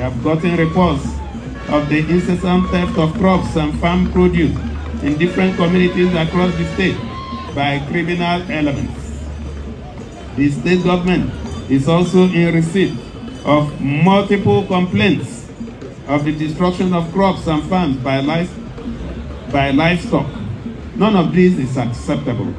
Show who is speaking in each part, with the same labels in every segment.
Speaker 1: have gotten reports of the incessant theft of crops and farm produce in different communities across the state by criminal elements. The state government is also in receipt of multiple complaints of the destruction of crops and farms by livestock. None of this is acceptable.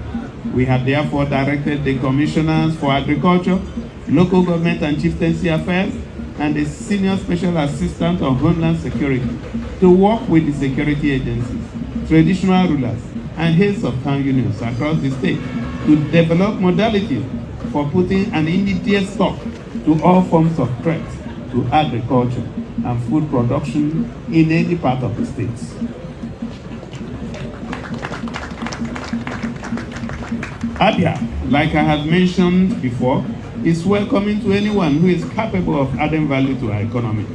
Speaker 1: We have therefore directed the commissioners for agriculture, local government and chieftaincy affairs, and the senior special assistant on homeland security to work with the security agencies, traditional rulers, and heads of town unions across the state to develop modalities for putting an immediate stop to all forms of threat to agriculture and food production in any part of the states. Abia, like I had mentioned before, is welcoming to anyone who is capable of adding value to our economy.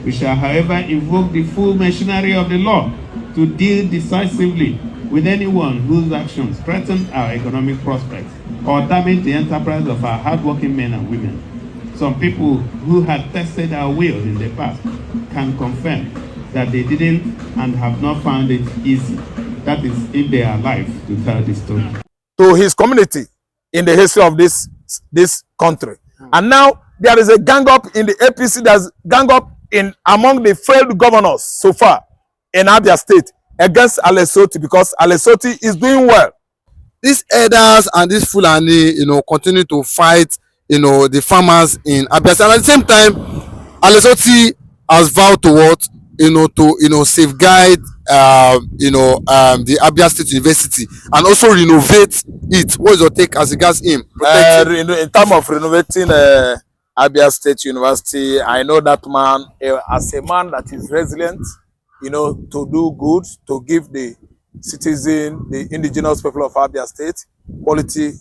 Speaker 1: We shall, however, invoke the full machinery of the law to deal decisively with anyone whose actions threaten our economic prospects or damage the enterprise of our hardworking men and women. Some people who had tested our will in the past can confirm that they didn't and have not found it easy. That is, if they are alive to tell the story.
Speaker 2: To his community in the history of this country. And now there is a gang up in the APC, there's gang up among the failed governors so far in Abia State against Alesoti, because Alesoti is doing well.
Speaker 3: These elders and this Fulani, continue to fight, the farmers in Abia State. And at the same time, Alesoti has vowed to what, to safeguard, the Abia State University and also renovate it. What is your take as regards him?
Speaker 2: In terms of renovating Abia State University, I know that man as a man that is resilient, to do good, to give the citizen, the indigenous people of Abia State, quality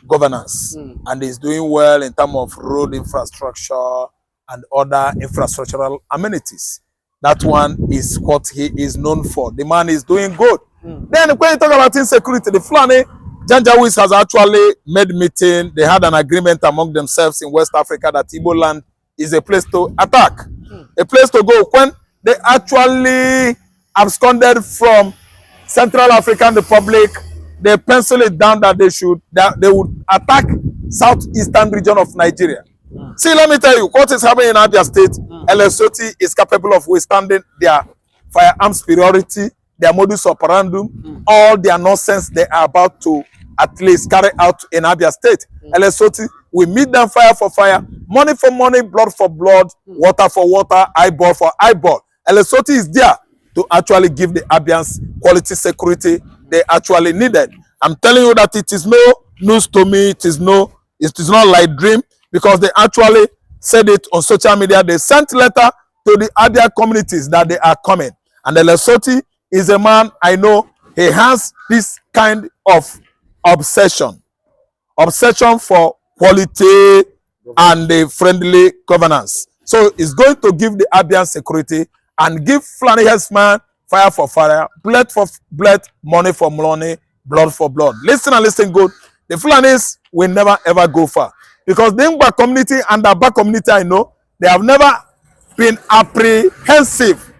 Speaker 2: governance. And he's doing well in terms of road infrastructure and other infrastructural amenities. That one is what he is known for. The man is doing good. Then when you talk about insecurity, the Fulani Janjaweed has actually made meeting. They had an agreement among themselves in West Africa that Igbo land is a place to attack, a place to go. When they actually absconded from Central African Republic, they penciled it down that they would attack southeastern region of Nigeria. See, let me tell you what is happening in Abia State. Alesoti is capable of withstanding their firearms superiority, their modus operandum, all their nonsense they are about to at least carry out in Abia State. Alesoti, we meet them fire for fire, money for money, blood for blood, water for water, eyeball for eyeball. Alesoti is there to actually give the Abians quality security they actually needed. I'm telling you that it is no news to me. It is not like dream, because they actually said it on social media. They sent letter to the Abia communities that they are coming. And Alesoti is a man, I know, he has this kind of obsession for quality and the friendly governance. So he's going to give the Abian security and give Fulani Herdmen fire for fire, blood for blood, money for money, blood for blood. Listen and listen good. The Fulanis will never ever go far, because the Ngba community and the Abba community, I know, they have never been apprehensive.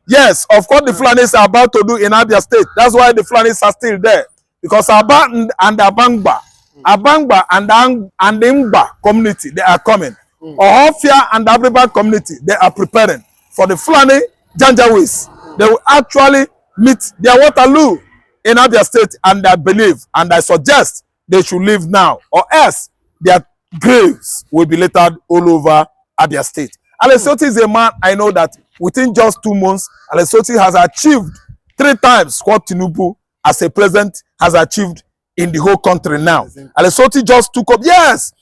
Speaker 2: Yes, of course, the Fulanis are about to do in Abia State. That's why the Fulanis are still there, because Abba and Abangba and the Ngba community, they are coming. Umuahia and the Abia community, they are preparing for the Fulani Janjaweed. They will actually meet their Waterloo in Abia State, and I believe and I suggest they should leave now, or else their graves will be littered all over Abia State. Alesoti is a man, I know that within just 2 months, Alesoti has achieved 3 times what Tinubu as a president has achieved in the whole country now. Alesoti just took up, yes,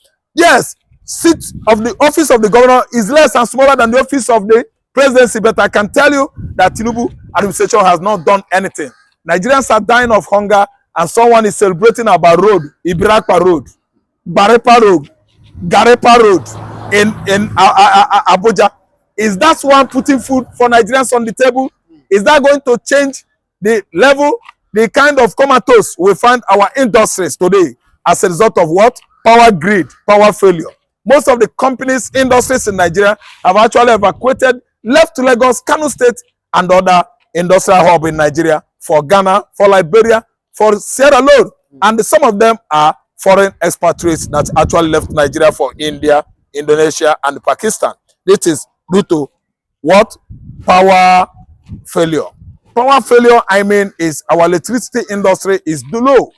Speaker 2: seat of the office of the governor is less and smaller than the office of the presidency, but I can tell you that Tinubu administration has not done anything. Nigerians are dying of hunger, and someone is celebrating about road, Ibirakpa Road, Barepa Road, Garepa Road in Abuja. Is that one putting food for Nigerians on the table? Is that going to change the level, the kind of comatose we find our industries today as a result of what? Power grid, power failure. Most of the companies, industries in Nigeria have actually evacuated, left Lagos, Kano State, and other industrial hub in Nigeria for Ghana, for Liberia, for Sierra Leone. And some of them are foreign expatriates that actually left Nigeria for India, Indonesia, and Pakistan. This is due to what? Power failure. Power failure, I mean, is our electricity industry is low.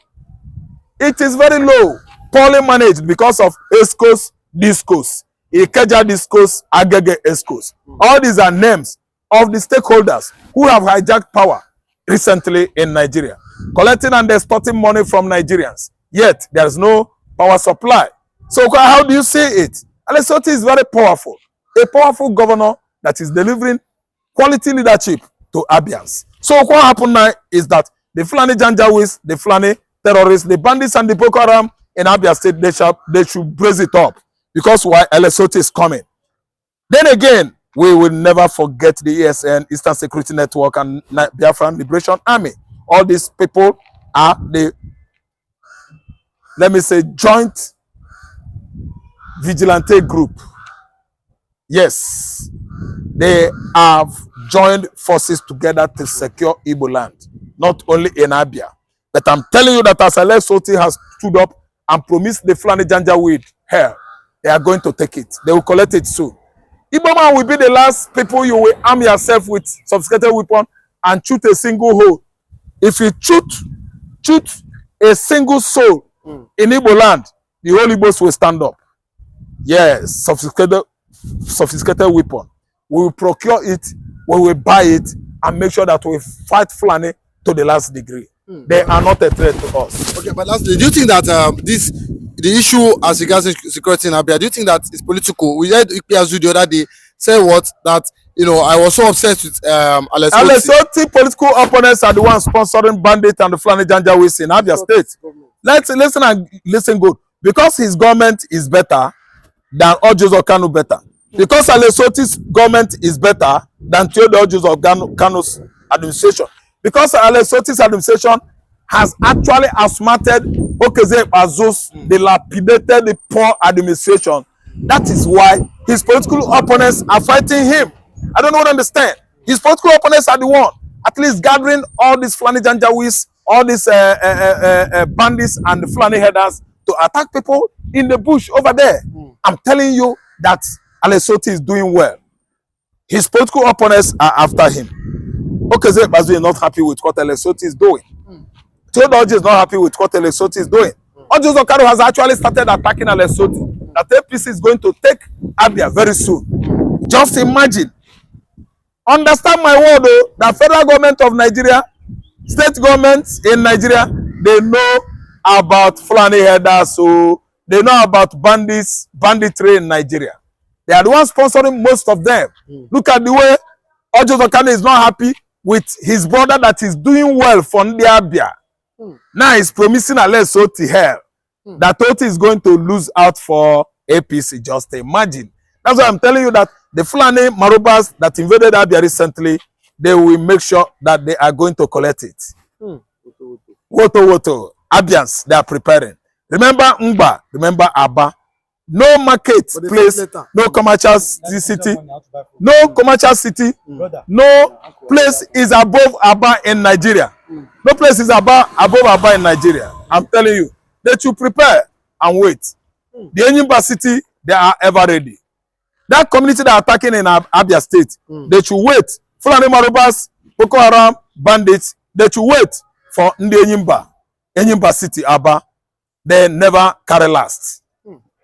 Speaker 2: It is very low, poorly managed because of ESCOs, DISCOs, Ikeja DISCOs, Agege ESCOs. All these are names of the stakeholders who have hijacked power recently in Nigeria, collecting and extorting money from Nigerians. Yet, there is no power supply. So, how do you see it? Alesoti is very powerful. A powerful governor that is delivering quality leadership to Abians. So, what happened now is that the Fulani Janjaweeds, the Fulani terrorists, the bandits, and the Boko Haram in Abia State, they should brace it up. Because why? Alesoti is coming. Then again, we will never forget the ESN, Eastern Security Network, and Biafran Liberation Army. All these people are the, let me say, joint vigilante group. Yes, they have joined forces together to secure Igbo land, not only in Abia. But I'm telling you that as Alesoti has stood up and promised the Fulani Janjaweed here, they are going to take it. They will collect it soon. Igbo man will be the last people you will arm yourself with sophisticated weapon and shoot a single hole. If you shoot a single soul in Igbo land, the Holy Ghost will stand up. Yes, sophisticated weapon. We will procure it, we will buy it, and make sure that we fight Fulani to the last degree. They are not a threat to us.
Speaker 3: Okay, but lastly, do you think that the issue as regards security in Abia, do you think that it's political? We heard Ikpeazu the other day say what? That, you know, I was so obsessed with
Speaker 2: Alesoti political opponents are the ones sponsoring bandits and the Fulani Janjaweeds in Abia State. Let's listen and listen good. Because his government is better than Ojo's of Kano better. Because Alesoti's government is better than Theodore Ojo's of Kano's administration. Because Alesoti's administration has actually outsmarted Okeze Azus, dilapidated the poor administration. That is why his political opponents are fighting him. I don't understand. His political opponents are the one at least gathering all these Fulani Janjaweeds, all these bandits and the Fulani headers to attack people in the bush over there. I'm telling you that Alesoti is doing well. His political opponents are after him. Okeze Azu is not happy with what Alesoti is doing. Theodore is not happy with what Alesoti is doing. Ojo Zokaro has actually started attacking Alesoti. That APC is going to take Abia very soon. Just imagine. Understand my word though, the federal government of Nigeria, state governments in Nigeria, they know about Fulani headers, so they know about banditry in Nigeria. They are the ones sponsoring most of them. Look at the way Ojo Zokaro is not happy with his brother that is doing well for the Abia. Now he's promising Alesoti hell. That Oti is going to lose out for APC. Just imagine. That's why I'm telling you that the Fulani Marubas that invaded Abia recently, they will make sure that they are going to collect it. Woto. Abians, they are preparing. Remember Ngba, remember Aba. No market place, no commercial city, no commercial city, no place is above Aba in Nigeria. No place is above Aba in Nigeria. I'm telling you, they should prepare and wait. The Enyimba city, they are ever ready. That community that are attacking in Abia State, they should wait. Fulani Marubas, Boko Haram, bandits, they should wait for the Enyimba city, Aba. They never carry last.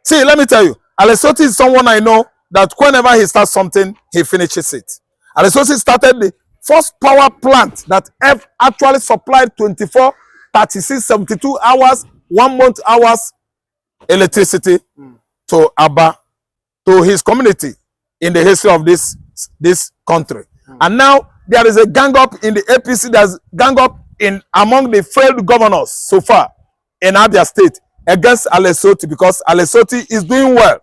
Speaker 2: See, let me tell you, Alesoti is someone I know that whenever he starts something, he finishes it. Alesoti started the first power plant that actually supplied 24, 36, 72 hours, 1 month hours electricity to Aba, to his community in the history of this country. And now there is a gang up in the APC, there's gang up in among the failed governors so far in Abia State against Alesoti because Alesoti is doing well.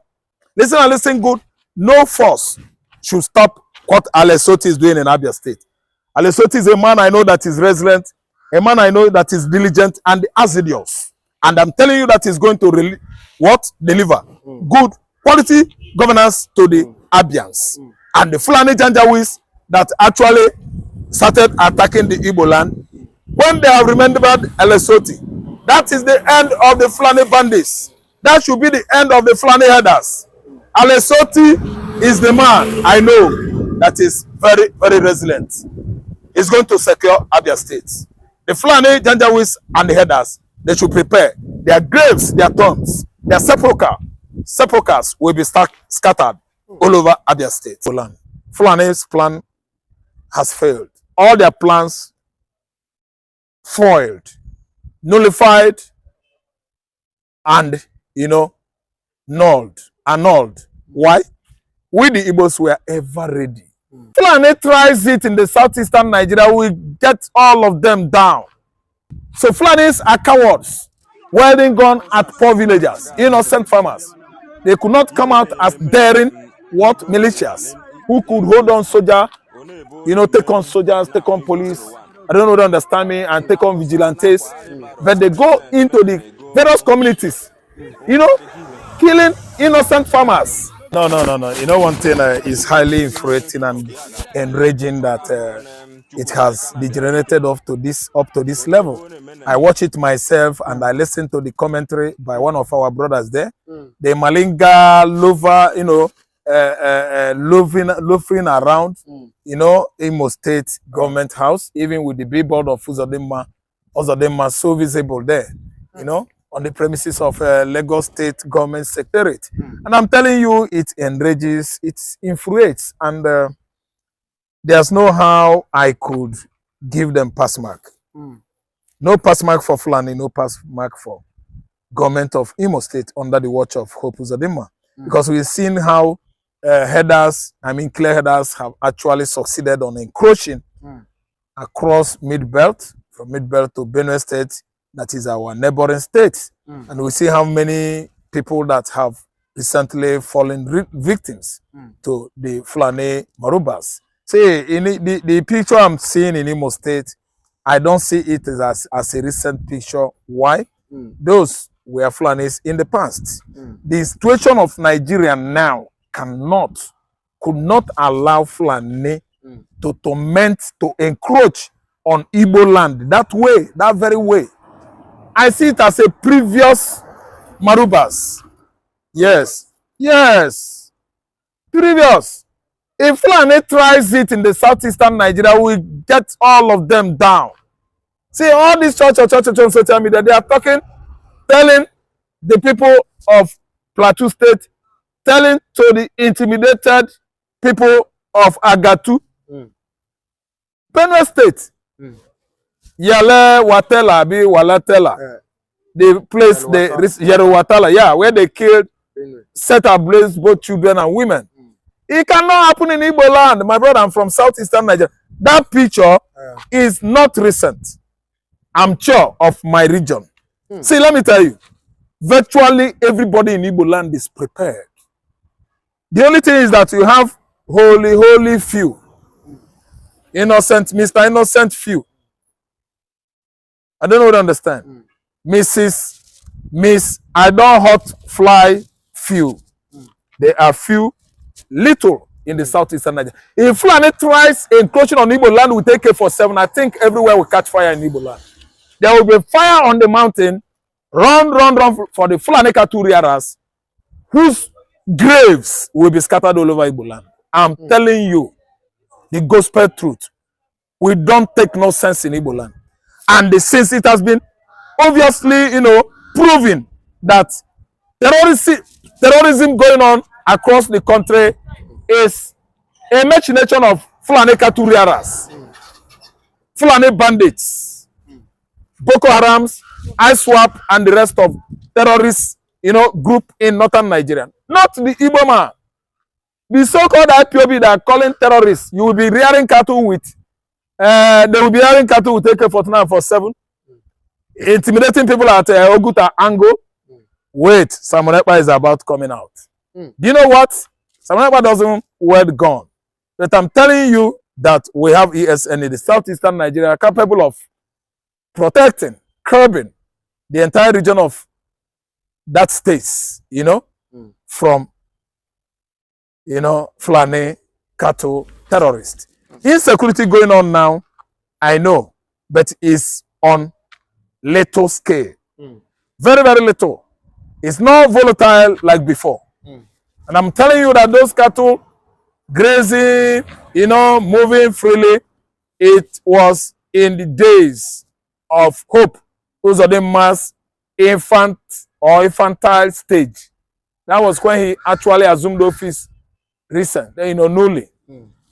Speaker 2: Listen and listen good. No force should stop what Alesoti is doing in Abia State. Alesoti is a man I know that is resilient, a man I know that is diligent and assiduous. And I'm telling you that he's going to deliver good quality governance to the Abians and the Fulani Janjaweeds that actually started attacking the Igbo land. When they have remembered Lesotho, that is the end of the Fulani bandits. That should be the end of the Fulani herders. Lesotho is the man I know that is very, very resilient. He's going to secure Abia State. The Fulani Janjaweeds and the herders, they should prepare. Their graves, their tombs, their sepulchres will be scattered all over Abia State. Fulani's plan has failed. All their plans foiled, nullified, and annulled. Why? We the Igbos were ever ready. Fulani tries it in the southeastern Nigeria, we get all of them down. So Fulanis are cowards, wielding gun at poor villagers, innocent farmers. They could not come out as daring militias who could hold on soldier, take on soldiers, take on police. I don't know if they understand me, and take on vigilantes. But they go into the various communities, killing innocent farmers. No. One thing is highly infuriating and enraging that it has degenerated up to this level. I watch it myself and I listen to the commentary by one of our brothers there. The Malinga lover, loafing around, Imo State government house, even with the billboard of Uzodinma so visible there, on the premises of Lagos State Government Secretariat. And I'm telling you, it enrages, it infuriates, and there's no how I could give them pass mark. No pass mark for Fulani, no pass mark for government of Imo State under the watch of Hope Uzodinma. Because we've seen how clear headers have actually succeeded on encroaching across Mid-Belt, from Mid-Belt to Benue State, that is our neighboring state. And we see how many people that have recently fallen victims to the Fulani Marubas. See, in the picture I'm seeing in Imo State, I don't see it as a recent picture. Why? Those were Fulanis in the past. The situation of Nigeria now could not allow Fulani to torment, to encroach on Igbo land that way, that very way. I see it as a previous Marubas. Yes. Previous. If Fulani tries it in the southeastern Nigeria, we get all of them down. See, all these church on social media, they are telling the people of Plateau State, telling to the intimidated people of Agatu, Benue State, Yale Watela, Walatela, the place, Watala, where they killed, set ablaze both children and women. It cannot happen in Igbo land. My brother, I'm from southeastern Nigeria. That picture is not recent. I'm sure of my region. See, let me tell you, virtually everybody in Igbo land is prepared. The only thing is that you have holy few. Innocent, Mr. Innocent few. I don't know what to understand. Miss, I don't hot fly few. There are few, little in the southeastern Nigeria. If Fulani tries encroaching on Igbo land, we take K-47. I think everywhere will catch fire in Igbo land. There will be fire on the mountain. Run for the Fulani Katuriaras, whose graves will be scattered all over Igbo land. I'm telling you the gospel truth. We don't take no sense in Igbo land. And since it has been obviously, proven that terrorism going on across the country is a machination of Fulani Katuriaras, Fulani bandits, Boko Harams, ISWAP, and the rest of terrorists, group in northern Nigeria. Not the Igbo man. The so-called IPOB that are calling terrorists, you will be rearing cattle with, they will be rearing cattle with AK-49 for 7, intimidating people at Oguta Ango. Wait, Samuel is about coming out. Do you know what? Samuel doesn't word gone. But I'm telling you that we have ESN in the southeastern Nigeria capable of protecting, curbing the entire region of that state, from Fulani cattle terrorists. Insecurity going on now, I know, but it's on little scale. Very, very little. It's not volatile like before. And I'm telling you that those cattle grazing, moving freely, it was in the days of Hope, who's on the mass infantile stage. That was when he actually assumed office newly.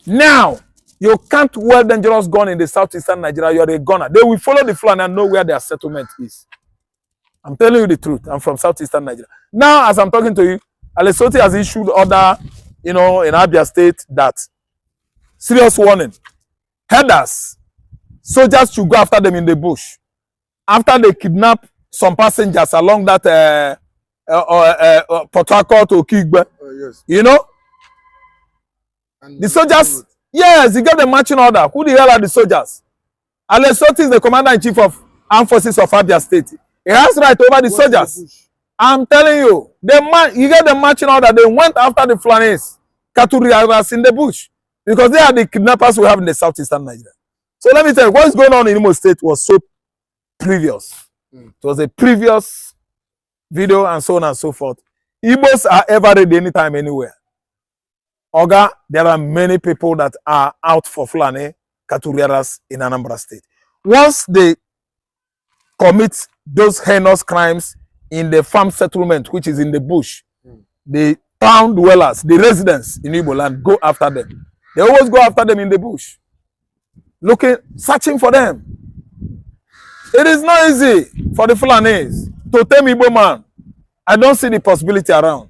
Speaker 2: Now, you can't wear dangerous gun in the southeastern Nigeria. You're a gunner. They will follow the Fulani and know where their settlement is. I'm telling you the truth. I'm from southeastern Nigeria. Now, as I'm talking to you, Lesotho has issued order, in Abia State that serious warning. Herders, soldiers should go after them in the bush. After they kidnap some passengers along that Port Harcourt to Kigbe,
Speaker 3: Yes. And
Speaker 2: the soldiers, yes, he got the marching order. Who the hell are the soldiers? Lesotho is the commander-in-chief of Armed Forces of Abia State. He has right over the soldiers. I'm telling you, you get the marching order. They went after the Fulanis, Katuriaras in the bush, because they are the kidnappers we have in the southeastern Nigeria. So let me tell you, what is going on in Imo State was so previous. It was a previous video and so on and so forth. Igbos are ever ready anytime, anywhere. Oga, there are many people that are out for Fulani, Katuriaras in Anambra State. Once they commit those heinous crimes in the farm settlement, which is in the bush, the town dwellers, the residents in Igbo land go after them. They always go after them in the bush, searching for them. It is not easy for the Fulanis to tame Igbo man. I don't see the possibility around.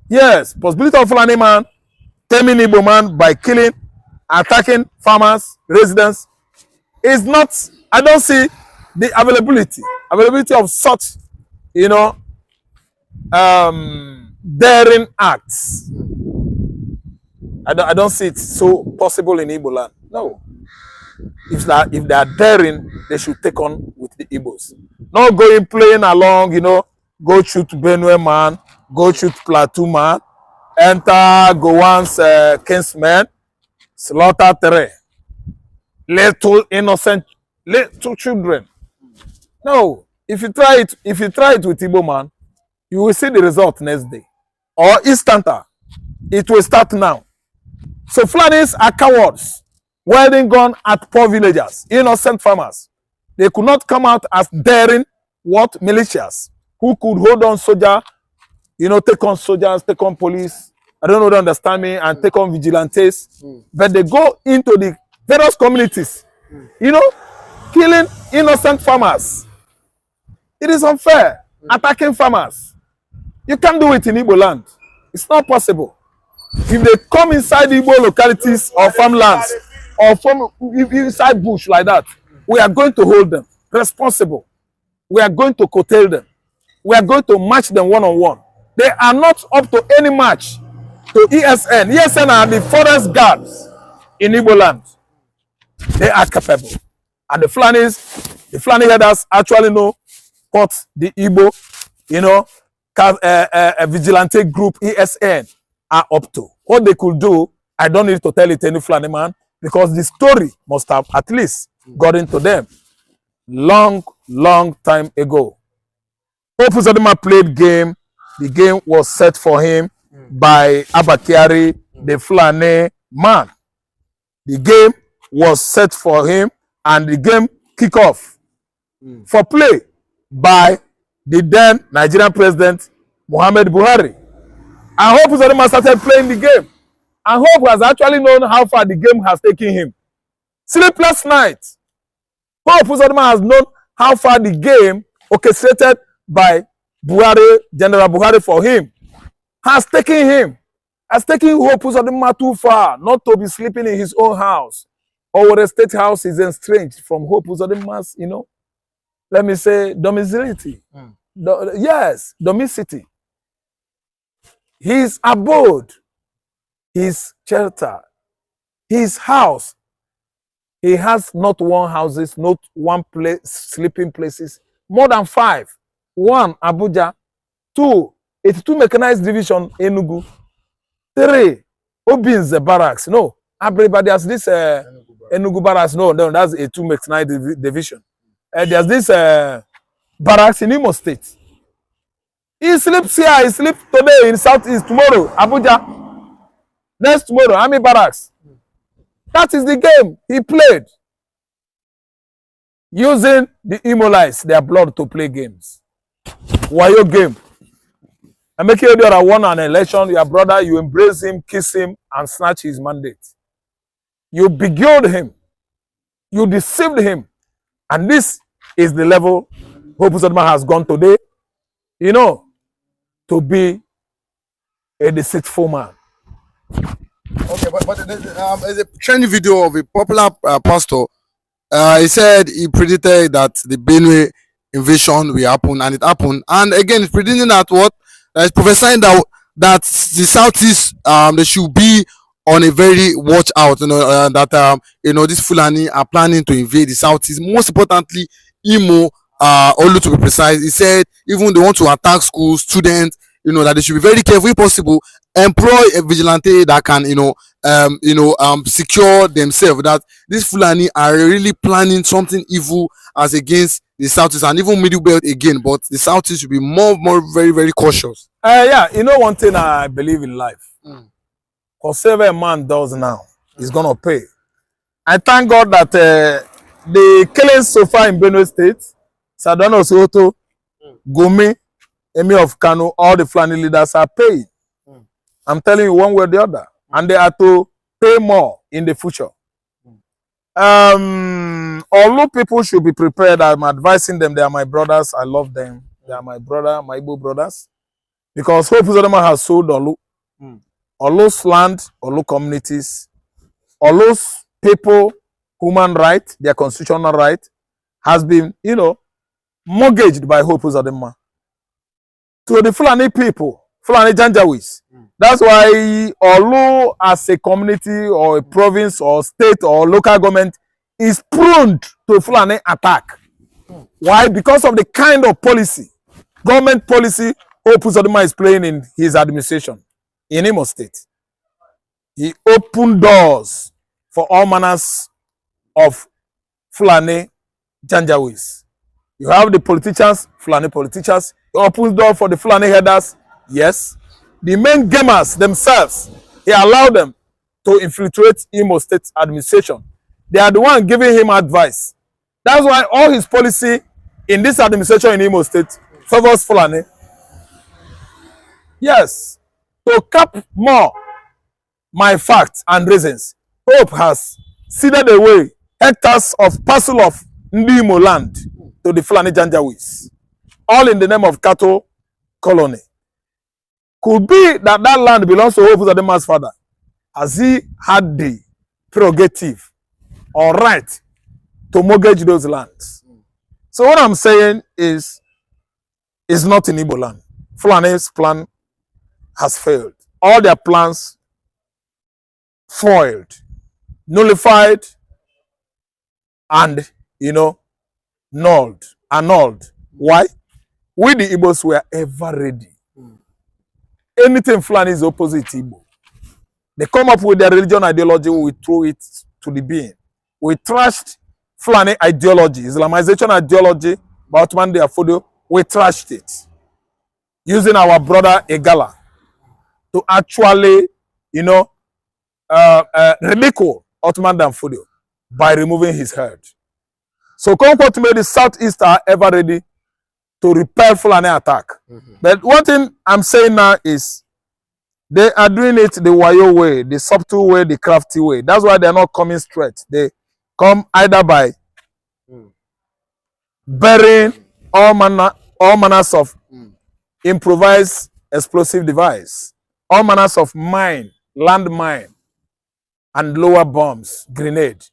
Speaker 2: Yes, possibility of Fulani man taming Igbo man by killing, attacking farmers, residents is not. I don't see the availability of such, daring acts. I don't see it so possible in Igbo land. No. If they are daring, they should take on with the Igbos. Not going playing along, go shoot Benue man, go shoot Plateau man, enter Gowan's kinsmen, slaughter 3 little innocent little children. No, if you try it with Igbo man, you will see the result next day or instanta. It will start now. So Fulanis are cowards, wielding gun at poor villagers, innocent farmers. They could not come out as daring militias who could hold on soldier, take on soldiers, take on police. I don't know, they understand me, and take on vigilantes. But they go into the various communities, killing innocent farmers. It is unfair. Attacking farmers. You can't do it in Igbo land. It's not possible. If they come inside Igbo localities or farmlands or from inside bush like that, we are going to hold them responsible. We are going to curtail them. We are going to match them one-on-one. They are not up to any match to ESN. ESN are the forest guards in Igbo land. They are capable. And the Fulani herders actually know what the Igbo, a vigilante group, ESN, are up to. What they could do, I don't need to tell it to any Fulani man, because the story must have at least gotten to them long time ago. Hope Uzodinma played game. The game was set for him by Abakari, the Fulani man. The game was set for him, and the game kick off for play by the then Nigerian president Muhammad Buhari. And Hope Uzodinma started playing the game. And Hope has actually known how far the game has taken him. Sleepless night. Hope Uzodinma has known how far the game, orchestrated by Buhari, General Buhari for him, has taken Hope Uzodinma too far not to be sleeping in his own house. Our state house is estranged from Hope Uzodinma's, let me say, domicility. Yes, domicility. His abode, his shelter, his house. He has not one houses, not one place, sleeping places, more than 5. 1, Abuja. 2, 82 mechanized division, Enugu. 3, Obin's the barracks. No, everybody has this Enugu barracks. No, that's a 2 division. There's this barracks in Imo State. He sleeps here, he sleeps today in Southeast, tomorrow, Abuja. Next tomorrow, Army barracks. That is the game he played. Using the Imolites, their blood to play games. Wayo game. I make you that won an election, your brother, you embrace him, kiss him, and snatch his mandate. You beguiled him. You deceived him. And this is the level Hope Uzodinma has gone today, you know, to be a deceitful man.
Speaker 3: Okay, but there's a trending video of a popular pastor. He said he predicted that the Benue invasion will happen, and it happened. And again, he's predicting that what? He's prophesying that the Southeast they should be on a very watch out. You know that this Fulani are planning to invade the Southeast. Most importantly, Imo. Olu to be precise. He said even they want to attack schools, students. You know that they should be very careful if possible. Employ a vigilante that can secure themselves. That these Fulani are really planning something evil as against the Southeast and even Middle Belt again. But the Southeast should be more very, very cautious.
Speaker 2: Yeah, you know one thing I believe in life. Whatever a man does now, he's gonna pay. I thank God that the killings so far in Benue State, Sadano Soto, Gumi, Emir of Kano, all the Fulani leaders are paying. I'm telling you one way or the other. And they are to pay more in the future. Although people should be prepared, I'm advising them, they are my brothers, I love them. They are my brother, my Igbo brothers. Because Hope Uzodinma has sold Olu. Olu's land, Olu communities, Olu's people, human right, their constitutional right, has been, mortgaged by Hope Uzodinma. To the Fulani people, Fulani Janjaweeds. That's why Olu as a community or a province or state or local government is prone to Fulani attack. Why? Because of the kind of policy, government policy Hope Uzodinma is playing in his administration in Imo State. He opened doors for all manners of Fulani Janjaweeds. You have the politicians, Fulani politicians. He opens doors for the Fulani headers. Yes. The main gamers themselves, he allowed them to infiltrate Imo State administration. They are the one giving him advice. That's why all his policy in this administration in Imo State favors Fulani. Yes. To cap more my facts and reasons, Hope has ceded away hectares of parcel of Ndimo land to the Fulani Janjaweeds, all in the name of cattle colony. Could be that that land belongs to Hope Uzodinma's father, as he had the prerogative or right to mortgage those lands. So what I'm saying is not in Igbo land. Fulani's plan has failed. All their plans foiled, nullified, and annulled. Why? We the Igbos were ever ready. Anything Fulani is opposite Igbo. They come up with their religion ideology, we throw it to the being. We trashed Fulani ideology, Islamization ideology, about Mande Afodio, we trashed it. Using our brother Egala to actually, ridicule Ottoman Danfodio by removing his head. So Concord made the Southeast are ever ready to repel Fulani attack. But one thing I'm saying now is they are doing it the Wayo way, the subtle way, the crafty way. That's why they're not coming straight. They come either by burying all manners of improvised explosive device, all manners of mine, land mine, and lower bombs, grenade.